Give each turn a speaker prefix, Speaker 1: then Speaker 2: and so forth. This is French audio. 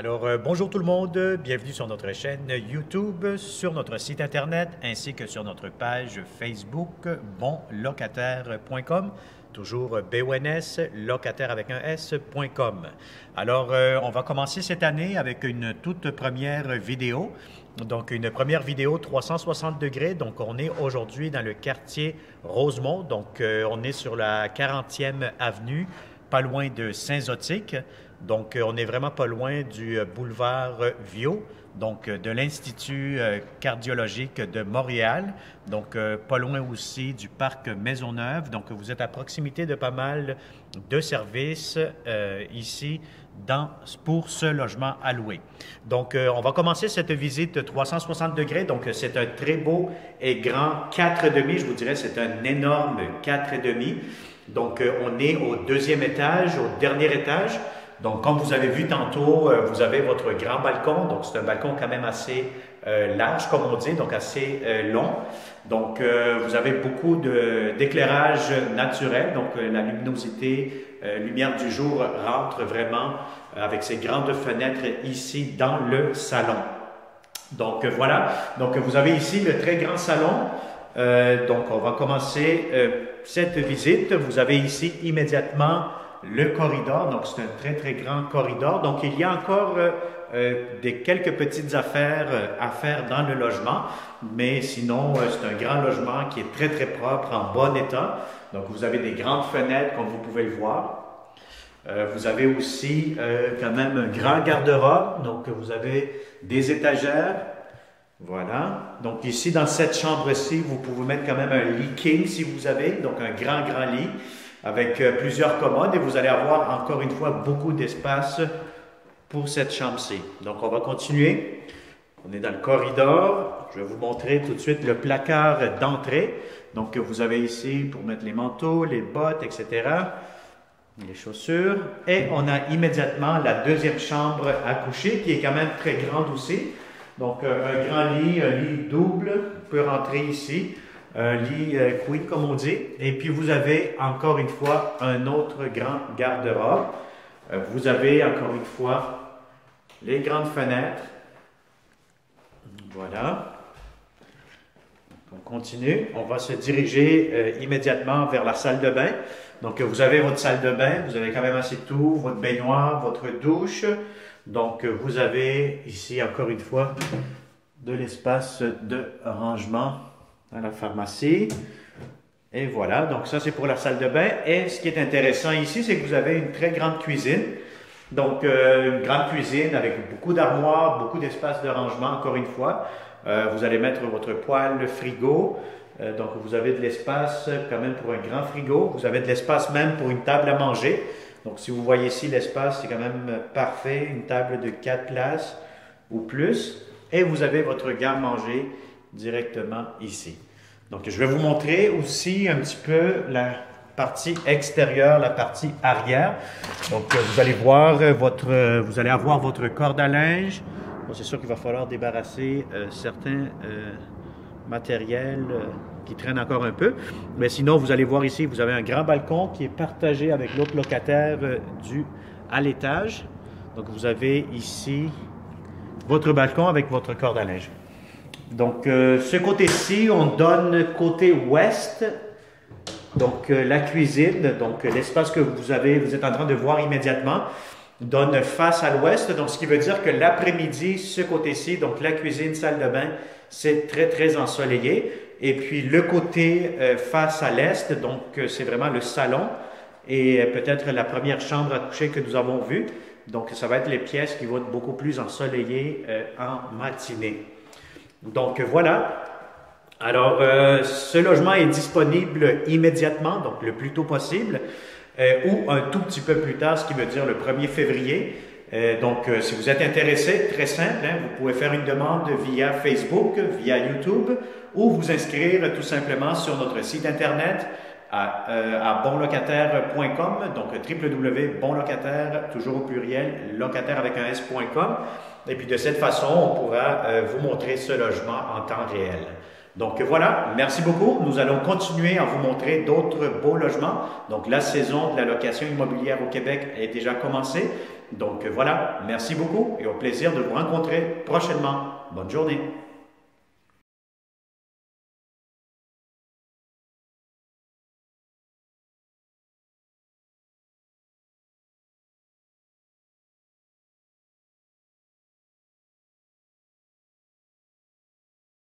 Speaker 1: Bonjour tout le monde, bienvenue sur notre chaîne YouTube, sur notre site internet ainsi que sur notre page Facebook bonlocataire.com, toujours BONS, locataire avec un S.com. On va commencer cette année avec une toute première vidéo. Donc, une première vidéo 360 degrés. Donc, on est aujourd'hui dans le quartier Rosemont. Donc, on est sur la 40e avenue, pas loin de Saint-Zotique. Donc, on n'est vraiment pas loin du boulevard Viau, donc de l'Institut cardiologique de Montréal, donc pas loin aussi du parc Maisonneuve. Donc, vous êtes à proximité de pas mal de services ici pour ce logement à louer. Donc, on va commencer cette visite 360 degrés. Donc, c'est un très beau et grand 4,5. Je vous dirais, c'est un énorme 4,5. Donc, on est au deuxième étage, au dernier étage. Donc, comme vous avez vu tantôt, vous avez votre grand balcon. Donc, c'est un balcon quand même assez large, comme on dit, donc assez long. Donc, vous avez beaucoup d'éclairage naturel. Donc, la luminosité, lumière du jour rentre vraiment avec ces grandes fenêtres ici dans le salon. Donc, voilà. Donc, vous avez ici le très grand salon. Donc, on va commencer cette visite. Vous avez ici immédiatement le corridor, donc c'est un très très grand corridor. Donc il y a encore quelques petites affaires à faire dans le logement, mais sinon c'est un grand logement qui est très très propre, en bon état. Donc vous avez des grandes fenêtres comme vous pouvez le voir. Vous avez aussi quand même un grand garde-robe, donc vous avez des étagères. Voilà. Donc ici dans cette chambre-ci, vous pouvez mettre quand même un lit king si vous avez, donc un grand lit avec plusieurs commodes et vous allez avoir encore une fois beaucoup d'espace pour cette chambre-ci. Donc on va continuer. On est dans le corridor. Je vais vous montrer tout de suite le placard d'entrée. Donc vous avez ici pour mettre les manteaux, les bottes, etc. Les chaussures. Et on a immédiatement la deuxième chambre à coucher qui est quand même très grande aussi. Donc un grand lit, un lit double, peut rentrer ici. Un lit queen comme on dit, et puis vous avez encore une fois un autre grand garde-robe. Vous avez encore une fois les grandes fenêtres. Voilà. On continue. On va se diriger immédiatement vers la salle de bain. Donc vous avez votre salle de bain, vous avez quand même assez de tout, votre baignoire, votre douche. Donc vous avez ici encore une fois de l'espace de rangement à la pharmacie. Et voilà, donc ça c'est pour la salle de bain. Et ce qui est intéressant ici, c'est que vous avez une très grande cuisine. Donc une grande cuisine avec beaucoup d'armoires, beaucoup d'espace de rangement, encore une fois. Vous allez mettre votre poêle, le frigo. Donc vous avez de l'espace quand même pour un grand frigo. Vous avez de l'espace même pour une table à manger. Donc si vous voyez ici l'espace, c'est quand même parfait. Une table de 4 places ou plus. Et vous avez votre garde-manger directement ici. Donc, je vais vous montrer aussi un petit peu la partie extérieure, la partie arrière. Donc, vous allez voir vous allez avoir votre corde à linge. Bon, c'est sûr qu'il va falloir débarrasser certains matériels qui traînent encore un peu. Mais sinon, vous allez voir ici, vous avez un grand balcon qui est partagé avec l'autre locataire à l'étage. Donc, vous avez ici votre balcon avec votre corde à linge. Donc, ce côté-ci, on donne côté ouest, donc la cuisine, donc l'espace que vous êtes en train de voir immédiatement, donne face à l'ouest. Donc, ce qui veut dire que l'après-midi, ce côté-ci, donc la cuisine, salle de bain, c'est très, très ensoleillé. Et puis, le côté face à l'est, donc c'est vraiment le salon et peut-être la première chambre à coucher que nous avons vue. Donc, ça va être les pièces qui vont être beaucoup plus ensoleillées en matinée. Donc voilà, alors ce logement est disponible immédiatement, donc le plus tôt possible, ou un tout petit peu plus tard, ce qui veut dire le 1er février. Si vous êtes intéressé, très simple, hein, vous pouvez faire une demande via Facebook, via YouTube, ou vous inscrire tout simplement sur notre site internet à bonlocataire.com, donc www.bonlocataire, toujours au pluriel, locataire avec un S.com. Et puis de cette façon, on pourra vous montrer ce logement en temps réel. Donc voilà, merci beaucoup. Nous allons continuer à vous montrer d'autres beaux logements. Donc la saison de la location immobilière au Québec est déjà commencée. Donc voilà, merci beaucoup et au plaisir de vous rencontrer prochainement. Bonne journée.